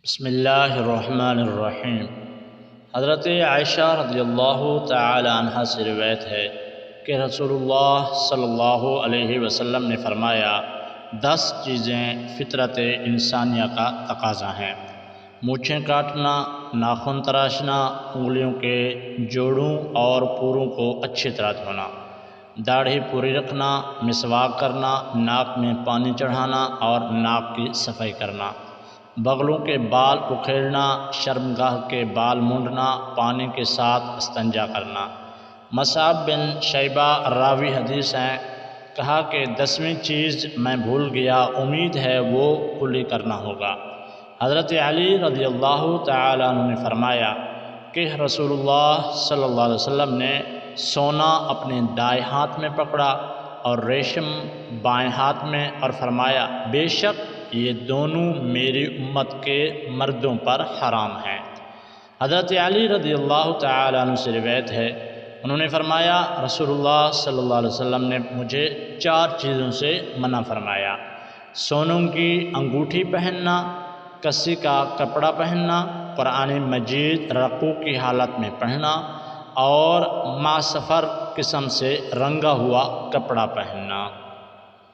بسم اللہ الرحمن الرحیم۔ حضرت عائشہ رضی اللہ تعالی عنہ سے روایت ہے کہ رسول اللہ صلی اللہ علیہ وسلم نے فرمایا 10 چیزیں فطرت انسانیہ کا تقاضا ہیں: مونچھیں کاٹنا، ناخن تراشنا، انگلیوں کے جوڑوں اور پوروں کو اچھی طرح دھونا، داڑھی پوری رکھنا، مسواک کرنا، ناک میں پانی چڑھانا اور ناک کی صفائی کرنا، بغلوں کے بال اکھیڑنا، شرمگاہ کے بال مونڈنا، پانی کے ساتھ استنجا کرنا۔ مصعب بن شیبہ راوی حدیث ہیں، کہا کہ 10ویں چیز میں بھول گیا، امید ہے وہ کلی کرنا ہوگا۔ حضرت علی رضی اللہ تعالیٰ عنہ نے فرمایا کہ رسول اللہ صلی اللہ علیہ وسلم نے سونا اپنے دائیں ہاتھ میں پکڑا اور ریشم بائیں ہاتھ میں، اور فرمایا بے شک یہ دونوں میری امت کے مردوں پر حرام ہیں۔ حضرت علی رضی اللہ تعالیٰ عنہ سے روایت ہے، انہوں نے فرمایا رسول اللہ صلی اللہ علیہ وسلم نے مجھے 4 چیزوں سے منع فرمایا: سونوں کی انگوٹھی پہننا، کسی کا کپڑا پہننا، قرآن مجید رقوع کی حالت میں پڑھنا، اور معصفر قسم سے رنگا ہوا کپڑا پہننا۔